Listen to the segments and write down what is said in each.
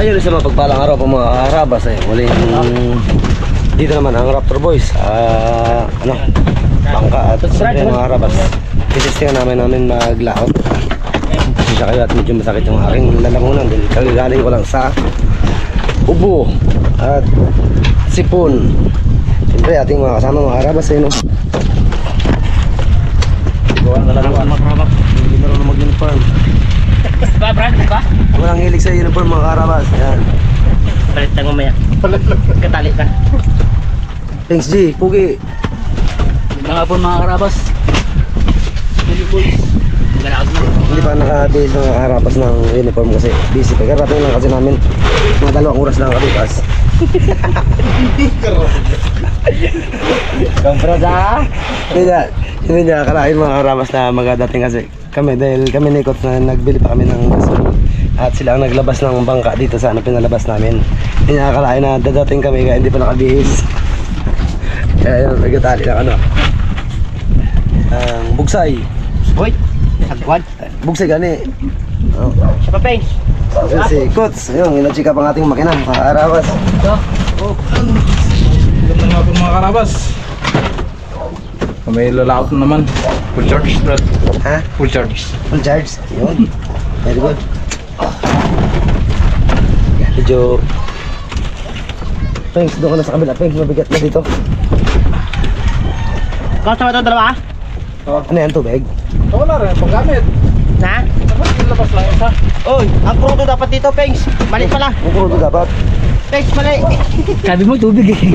Ayun, sa mapagpalang araw po mga karabas eh. Muling dito naman ang Raptor Boys. Bangka at siyempre mga karabas. Titistingan namin maglaot. Siya kayo at medyo masakit yung aking lalamunan dahil kagagaling ko lang sa ubo at sipon. Siyempre ating mga kasama mga karabas eh, no? Gawa na lang mga karabas. Hindi marunong mag-uniform. Ba, Brad, ba? Walang hilig sa uniform mga karabas. Yan. Palit lang mamaya. Katali ka. Thanks G, Pugi. Mga po mga karabas. Hindi boys. Magalakas mo. Hindi pa nakabihis mga karabas ng uniform kasi busy pa. Karating lang kasi namin. Mga 2 oras lang kalipas. Kompra sa? Hindi niya akalain mga karabas na magadating kasi kami dahil kami nikot na nagbili pa kami ng gasol at sila ang naglabas ng bangka dito sa pinalabas namin. Hindi niya akalain na dadating kami kaya hindi pa nakabihis. Kaya yun, nagkatali lang ang bugsay. Hoy, sagwan. Bugsay gani. Oh. Siya pa, Peng. Si Kots, ayun, inachika pang ating makina mga karabas. Ito. Oh. Ganda nga po mga karabas. May lalaot na naman. Full charge, Brad. Ha? Full charge. Full charge. Yun. Very good. Medyo Pengs, doon ka na sa kabila. Pengs, mabigat na dito. Kau sama ito dalawa? Ano yan, tubig? Wala rin, paggamit. Na? Dapat ilabas lang isa. Oy, ang krudo dapat dito, Pengs. Mali pala. Ang krudo dapat. Pengs, mali. Sabi mo tubig eh.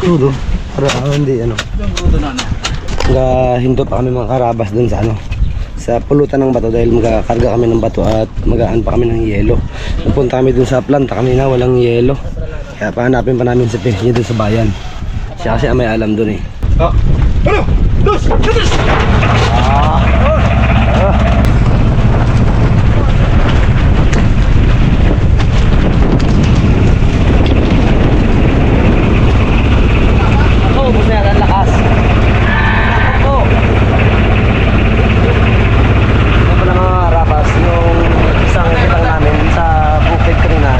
Krudo. Para hindi ano. Yung grudo na ano. Hinto pa kami mga karabas dun sa ano. Sa pulutan ng bato dahil magkakarga kami ng bato at magaan pa kami ng yelo. Napunta kami dun sa planta kami na walang yelo. Kaya pahanapin pa namin si Pengs niya dun sa bayan. Siya kasi may alam dun eh. Oh. Ano? Dos! Dos! Ako, gusto niya ang lakas. Ako. Yan pala mga karabas, yung isang kitang namin sa bukid kanina,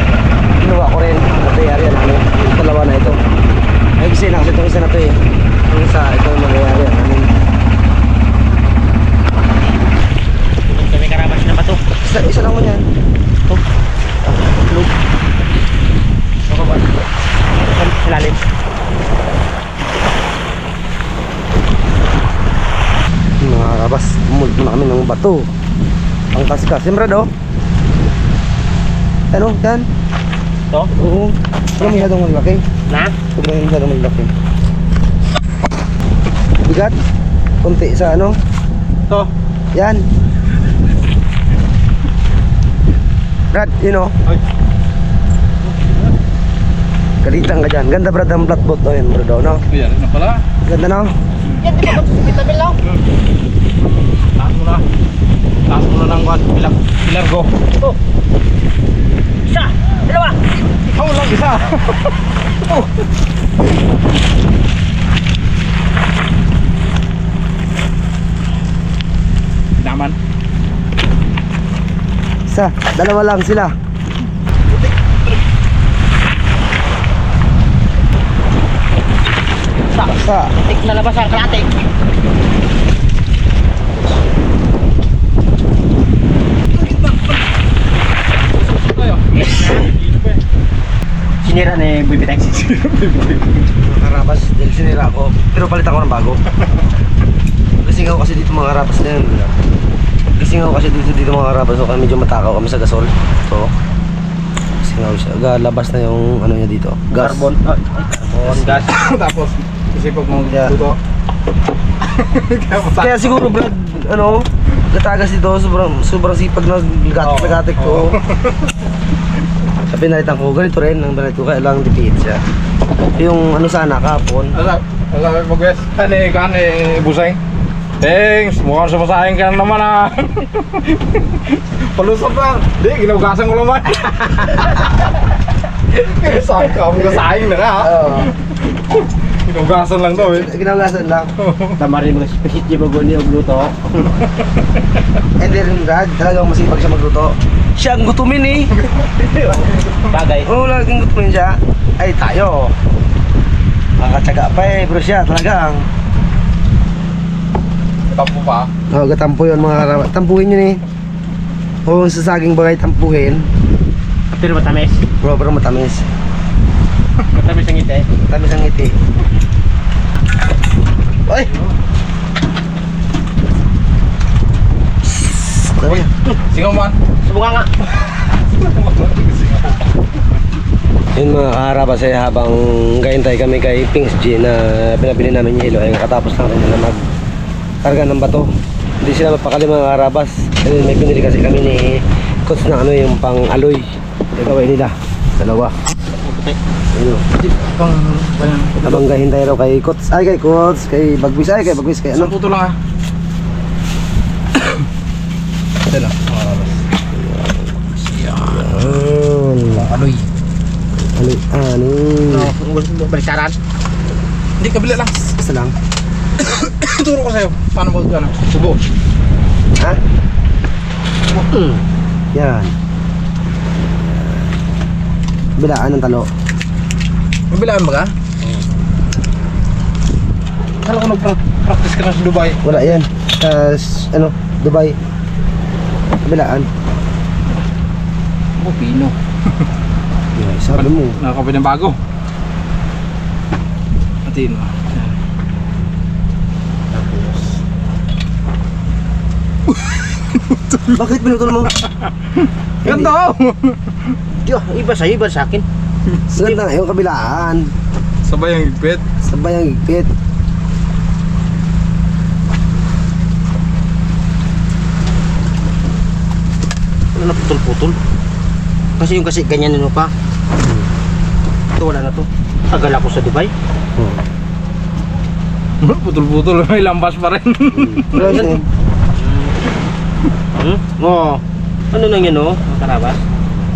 ginawa ko rin at area namin. Yung dalawa na ito. Ay kasi na kasi itong isa na ito eh. Yung isa, ito yung mag-area namin. May karabas na ba ito? Isa lang mo yan. Ito. Look. Ilalim. Mga karabas, umulto na kami ng bato. Ang kaskas. Siyempre do. Ano? Yan? Ito? Oo. Huwag masyadong malaki. Na? Huwag masyadong malaki. Bigat. Kunti sa ano. Ito. Yan. Brad, you know. Ay. Kalitang ka dyan. Ganda Brad ang flatboat daw yan Brad daw, no? Ayan na pala. Ganda no? Yan, di ba ito? Vitamin lang. Taas mo na. Taas mo na ng kwan. Pilar go. Ito. Isa. Dalawa. Ikaw lang isa. Oh. Daman. Isa. Dalawa lang sila. Isa. Tik na labas ang kalate. Tayo. Sinira ni Baby Texas. Mga karabas, dahil sinira ako. Pero palitan ko ng bago. Lasing ako kasi dito mga karabas na yun. Lasing ako kasi dito mga karabas. So medyo matakaw kami sa gasol. So, lasing ako siya. Labas na yung ano niya dito. Gas. Carbon. Carbon gas. Tapos isipag mo Yeah. duto. Kaya siguro Brad, ano, gatagas dito. Sobrang sipag na gatik ko. Sa pinalitan ko, ganito rin ang pinalitan ko. Kaya lang dipit siya. Yung ano sana, kapon. Alam mo guys, kani busay. Thanks, mukhang sumasayang ka naman ah. Palusot lang. Di, ginugasan ko naman. Sayang ka, sayang na nga. Ginugasan lang daw eh. Ginagasan lang. Tamarin mo spaghetti bago niya magluto. Hindi rin Brad, talagang masipag siya magluto. Siya ang gutumin eh. Bagay. Oo, laging gutumin siya. Ay, tayo. Makakatsaga pa eh, bro siya talagang. Tampo pa. Oo, gatampo yun mga karabas. Tampuhin yun eh. Oo, sa saging bagay tampuhin. Pero matamis. Bro, pero matamis. Matamis ang ngiti. Matamis ang ngiti. Ay! Sabi niya. Singaw man. Subukan nga. Yun mga kaharabas eh, habang gahintay kami kay Pings G na pinabili namin yelo ay katapos lang rin na magkarga ng bato. Hindi sila mapakali mga kaharabas. Kasi may pinili kasi kami ni Coach na ano yung pang aloy. Gagawin nila. Dalawa. Ayun. Habang gahintay raw kay Coach. Ay kay Coach. Kay Bagwis. Ay kay Bagwis. Kay ano? Isang puto lang ah. Ito na. Aloy. Aloy. Ano? Balisaran. Hindi, kabila lang. Isa lang. Turo ko sa'yo. Paano mo ano? Subo. Ha? Yan. Bilaan ng talo. Mabilaan ba ka? Kala ko nag-practice ka na sa Dubai. Wala yan. Ano? Dubai. Bilaan. Oh, Pino. Yeah, sabi mo. Nakakapin ng bago. Atiin mo. Bakit pinutol mo? Ganda! Iba sa akin. Sagad na ngayon kabilaan. Sabay ang higpit. Sabay ang higpit. Ano na putol-putol? Kasi yung kasi ganyanin mo pa. Ito wala na to. Tagal ako sa Dubai. Oh. Putol-putol. May lampas pa rin. Pero yun eh. Oo. Ano nang yan oh? Ang karabas.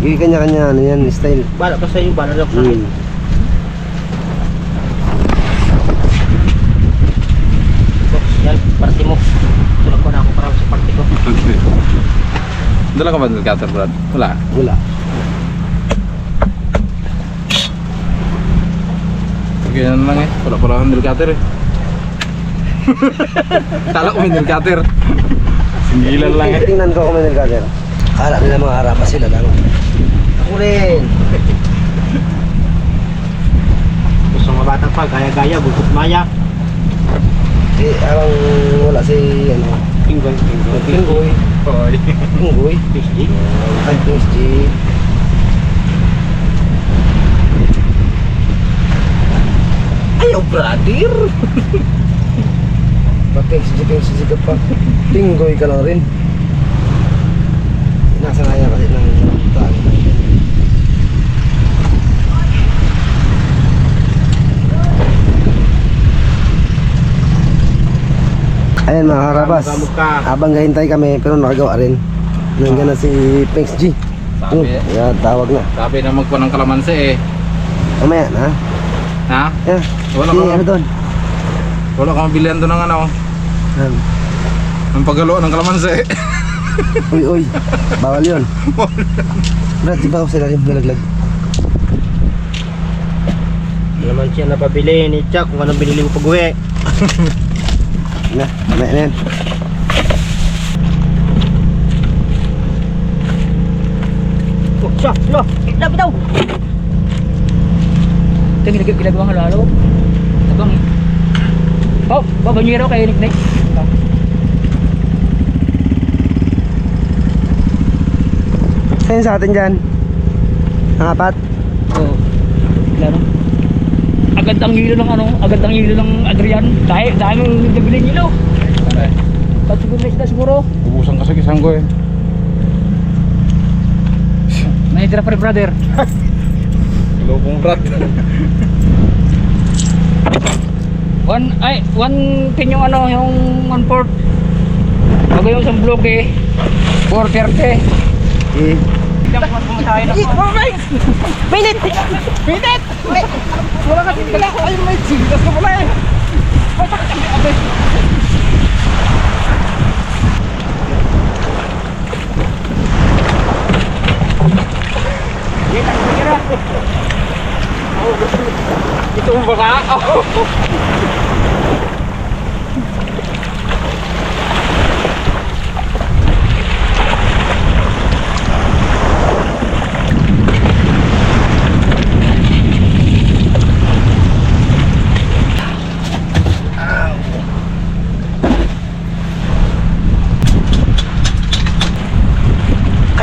Yung kanya-kanya ano yan, style. Bala pa sa'yo, bala lang sa akin. Yan, party mo. Tulog ko na ako para sa party ko. Dala ka ba ng cutter, Brad? Wala. Wala. Ganyan lang eh. Wala pala akong nail cutter eh. Kala ko may nail cutter. Singgilan lang eh. Tingnan ko kung may nagkader. Kala nila mga harapas sila lang. Ako rin. Gusto mga batang pa, gaya-gaya, bukot maya. Eh, arang wala si ano. Pinggoy. Pinggoy. Hoy. Pinggoy. PSG. Ay, Pings G. Ayaw, brother. Pings G ka pa. Pinggoy ka lang rin. Nasanayan kasi ng taan. Ayan mga harabas. Habang gahintay kami pero nakagawa rin. Nandiyan na si Pings G. Sabi eh. Yan, tawag na. Sabi na magpo ng kalamansi eh. Mamaya na. Ha? Yeah. Wala Si ka- ano doon? Wala kang bilihan doon ng ano. Ang paggalo ng kalamansi. Uy. Bawal yun. Brad, di ba ako sa ilalim nalaglag? Naman siya napabili ni Jack kung anong binili mo pag-uwi. Na, mamaya na yan. Oh, siya. Bitaw. Ito yung ginagawa ng lalo. Tabang eh. Oh, babanyero kayo Nick. Saan sa atin dyan? Ang apat? Oo. Klaro. Agad ang hilo ng ano, agad ang hilo ng Adrian. Dahil ang nabili ng hilo. Pag siguro na sila siguro. Ubusan kasi kisang ko eh. Nanitira pa rin brother. Hello pong Brad. One pin yung ano, yung 1/4. Bago yung isang bloke eh. 430. Eh. Minute! Wala kasi pala ako. Ayun, may sigas na pala eh.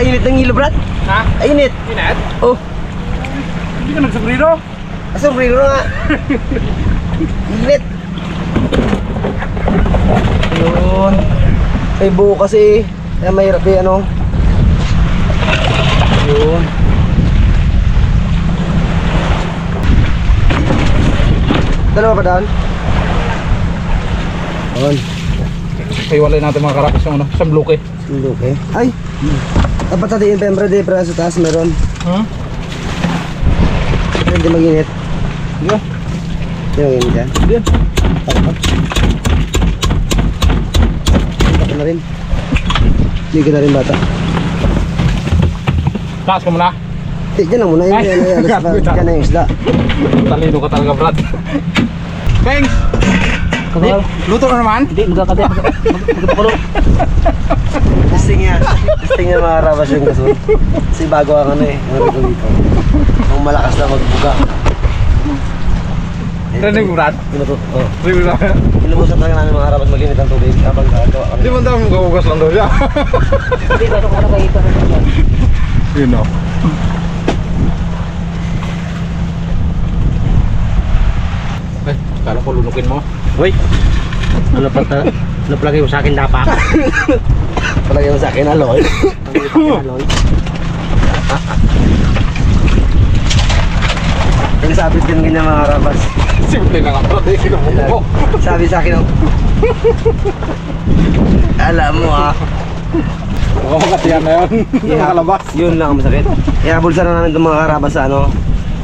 Ainit ng hilo, Brad. Ha? Ainit. Inat? Oh, Hindi ka nagsabrino? asombrero nga. Init. Yun. Ay buo kasi. Kaya mahirap eh, ano. Yun. Dalawa pa daan? Yun. Iwalay natin mga karapis yung ano, isang bloke. Sundok eh. Ay! Dapat natin yung pembra de para sa taas meron. Hmm? Hindi mag-init. Hindi. Hindi mag-init yan. Hindi. Takot. Takot na rin. Hindi ka na rin bata. Taas ka muna. Dyan lang muna. Ay, Dyan na yung isla. Talino ka talaga, Brad. Thanks! Kabal. Luto na naman? Hindi, magpakulo. Testing yan. Testing yan mga rabas yung gasol. Kasi bago ang ano eh. Ang rito dito. Ang malakas na magbuga. Rinig mo, Brad? Pinutot. Oh. Rinig na. Inubusan talaga namin mga rabas maginit ang tubig. Habang gagawa kami. Hindi mo dami magawagas lang daw siya. Hindi, bato ko na kayo ito. Yun o. Eh, kala ko lunukin mo. Uy! Ano palagay mo sa akin dapat? Palagay mo sa akin aloy. Aloy. Yung sabit din ganyan mga rabas. Simple na nga, Brad. Eh, sinubuko ko. Sabi sa akin, oh. Alam mo ah. Baka magkatiyan na yun. Nakakalabas. Yun lang ang masakit. Ihabulsa na namin itong mga karabas sa ano.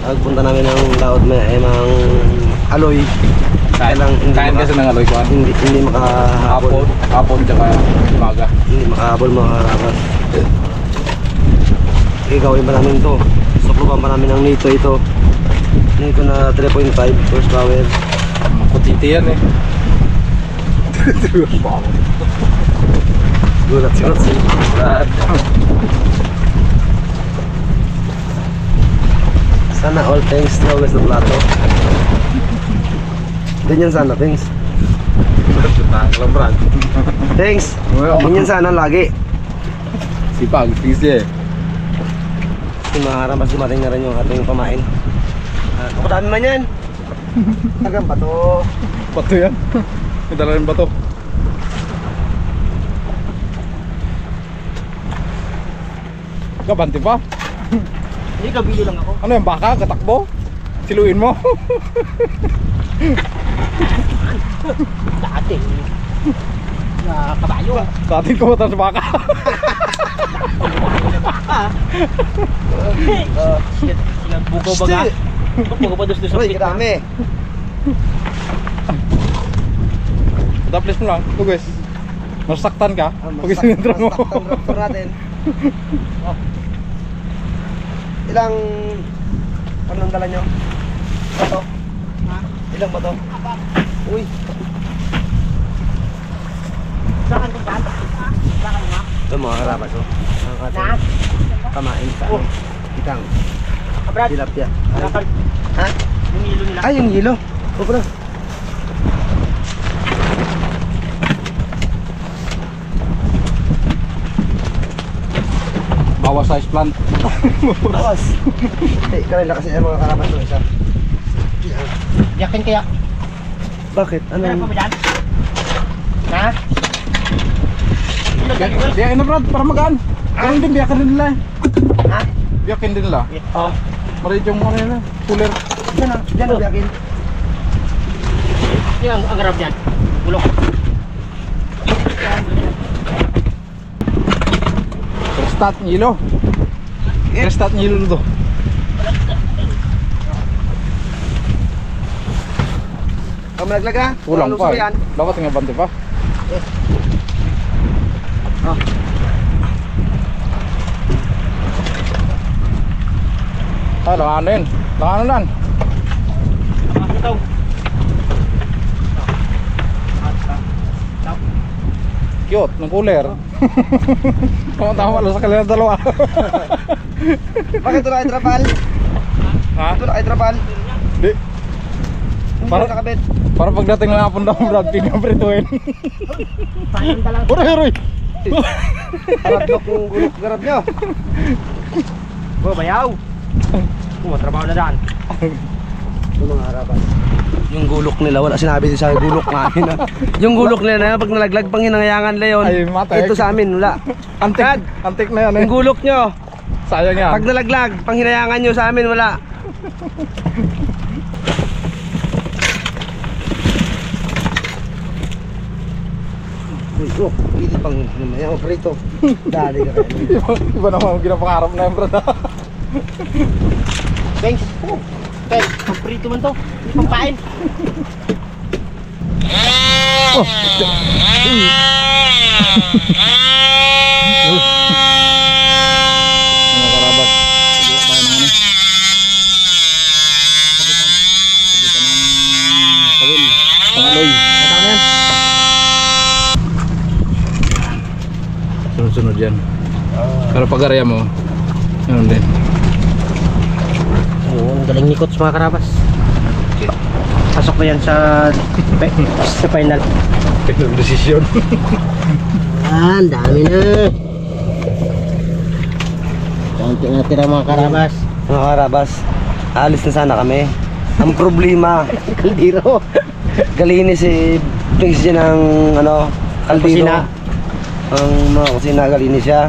Pagpunta namin ng laot may mga aloy. Kain kasi ng aloy ko. Hindi makahabol. Hapon tsaka umaga. Hindi makahabol mga karabas. Igawin pa namin to. Sukluban pa namin ng nito ito. Nito na 3.5 horsepower. Kutiti yan eh. Gulat si Brad. Sana all thanks na ulit sa plato. Ganyan sana, thanks. Lang, Brad. Thanks. Ganyan sana lagi. Sipag, easy eh. Yung mga haramas dumating na rin yung ating pamain. Ako dami man yan. Tagang bato. Bato yan. May dala rin bato. Kabanti pa? Hindi, kabilo lang ako. Ano yung baka? Katakbo? Siluin mo? Dati. Na kabayo. Sa atin kumatan sa baka. Shit, buko baga. Buko pa dus Uy, kadami. Tapos mo lang. Ito guys. Masaktan ka? Pag isinintro mo. Masaktan raptor natin. Ilang anong dala nyo? Bato? Ha? Ilang bato? Uy. Saan kung saan? Saan nga? Ito mga karabas oh. Ang ating pamain sa ano. Itang Brad, tilapia. nakal. Ha? Yung hilo nila. Ay, yung hilo. O bro. Bawa size plant. Bawas. Eh, kanila kasi yung mga karabas doon isa. Yakin kaya. Bakit? Meron pa ba dyan? Ha? Biyakin na Brad, para magaan. Ganun din, biyakin din nila eh. Ha? Biyakin din nila. Oo. Marit yung ano yun eh, cooler. Diyan na. Diyan na biyakin. Yung ang harap dyan. Bulok. Restat nilo. Restat nilo to. Kamu naglag ha? Kulang Luso pa. yan. Dapat nga bante pa. Ah, langanin. Langanin lan. Ito. Cute, ng cooler. Tama lang sa kanila dalawa. Bakit ito na ay trapal? Ha? Ito na ay trapal? Di. Hindi Para- na nakabit. Para pagdating ng hapon daw, Brad, pinaprituin. Paano ka lang? Uray, uray. Hardlock yung gulok garab nyo. Oh, bayaw. Matrabaho na daan. Yung mga harabas. Yung gulok nila, wala sinabi din sa akin, gulok namin. Yung gulok nila na pag nalaglag pang hinangayangan Leon. Ay, matek. Ito sa amin, wala. Antik. Antik na yan eh. Yung gulok nyo, Sayang yan. pag nalaglag, pang hinayangan nyo sa amin, wala. Uy, oh, hindi pang hinamayan, prito. Dali ka kayo. Iba naman ang ginapangarap na yan, brad. Thanks. Thanks. Paprito man to. Hindi pampain. Mga karabas. Subukan tayo ng ano. Sabitan. Sabitan ng kawil. Pangaloy. Natao na yan. Sunod-sunod yan. Pero pag area mo, yun din. Oo, ang galing ni Coach mga karabas. Pasok na yan sa final. Pinag-desisyon. Ah, ang dami na. Kaunti na tira mga karabas. Mga karabas, alis na sana kami. Ang problema, Kaldiro. galinis si Prince dyan ng ano, kaldiro. Kusina. Ang mga kusina, galinis siya.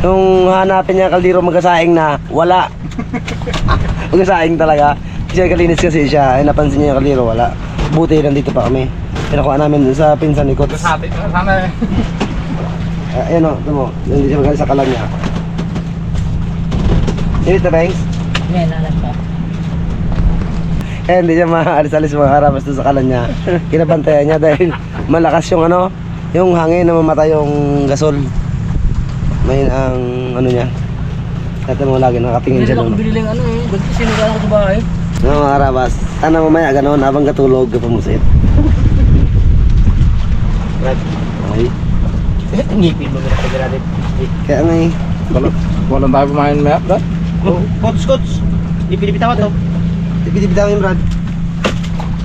Nung hanapin niya kaldiro magkasaing na, wala. Magkasaing talaga. Siya galinis kasi siya, ay napansin niya yung kaldiro, wala. Buti nandito pa kami. Pinakuha namin dun sa pinsan ni Coach. Sa atin, sana eh. Ayan o, ito mo, hindi siya magaling sa kalan niya. Init na, Bangs? Ngayon, alam pa. Eh, hindi siya maalis-alis mga karabas doon sa kalan niya. Kinabantayan niya dahil malakas yung ano, yung hangin na mamatay yung gasol. May ang ano niya. Natin mo lagi nakatingin siya doon. Binili ng ano eh. Ganti sinugan ako sa bahay. Ano mga karabas, sana mamaya ganoon habang katulog ka pamusit. Ay, Ngipin mo na pag-graduate. kaya nga eh. Walang tayo pumain maya, brad. Coach. Lipit-lipitawan to. Bitibitawan yung Brad.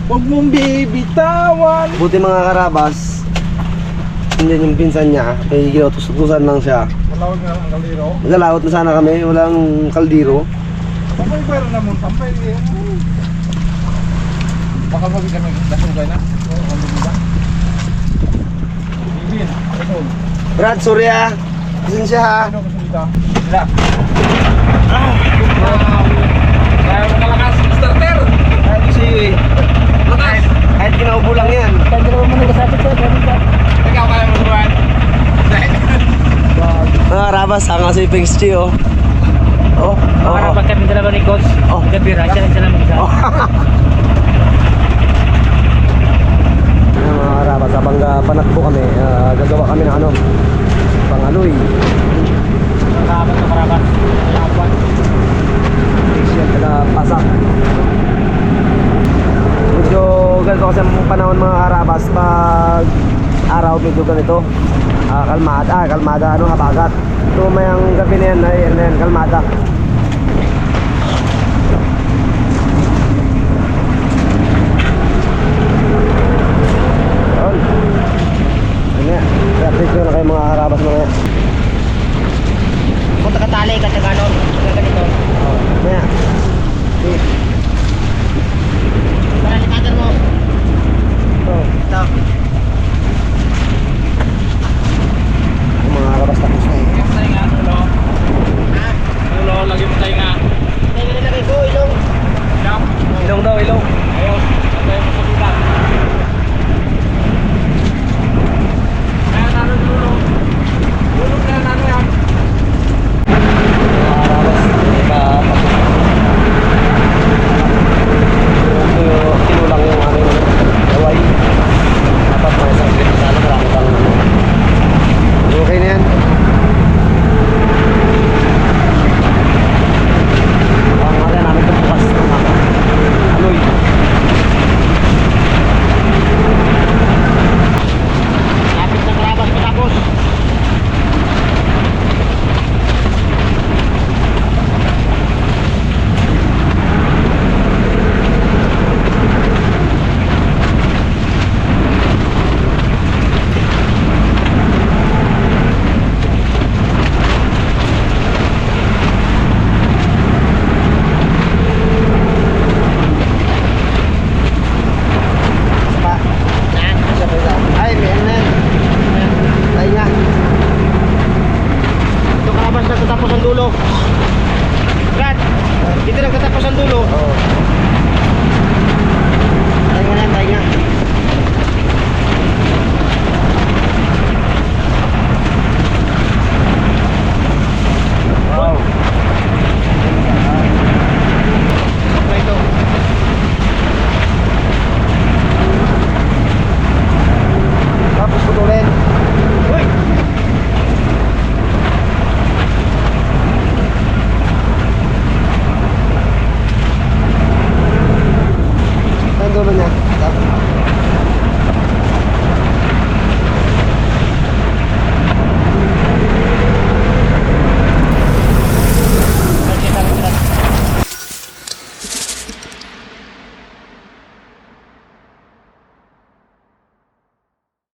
Huwag mong bibitawan. Buti mga karabas, hindi yung pinsan niya, may ginutos-utusan lang siya. Malawag nga ang kaliro. Naglalawot na sana kami, walang kaldiro. Pampay pwera na mo, pampay. Baka mabig kami, nasugay na. Ang bibida. Bibin, ito. Brad, sorry ah. Pasensya ha. Ano gusto dito? Sila. Kaya mo kalakas, starter. Kahit ko sa'yo eh. Kahit kinaubo lang yan. Kaya dalawa mo nagkasapit sa ganun ka. Ikaw kaya mo subuhan. Mga karabas, hanga si Pings Chi oh. Oh, oh, Para oh. pag kami dalawa ni Coach. Oh. Gabi, siya lang mag-isa. Ayan, mga karabas, habang panakbo kami, gagawa kami ng ano, pangaloy. Karabas. Laban. Siya taga pasak. Medyo ganito kasi ang panahon mga karabas, pag araw medyo ganito. Kalmada, ano, habagat. Ito mayang gabi na yan, kalmada. Yun. Ano yan, i-update ko na kayo mga harabas mga yan. Kung nakatali ka sa ganon, ganito. Ano yan. Okay. Para likatan mo. Ito. Ito.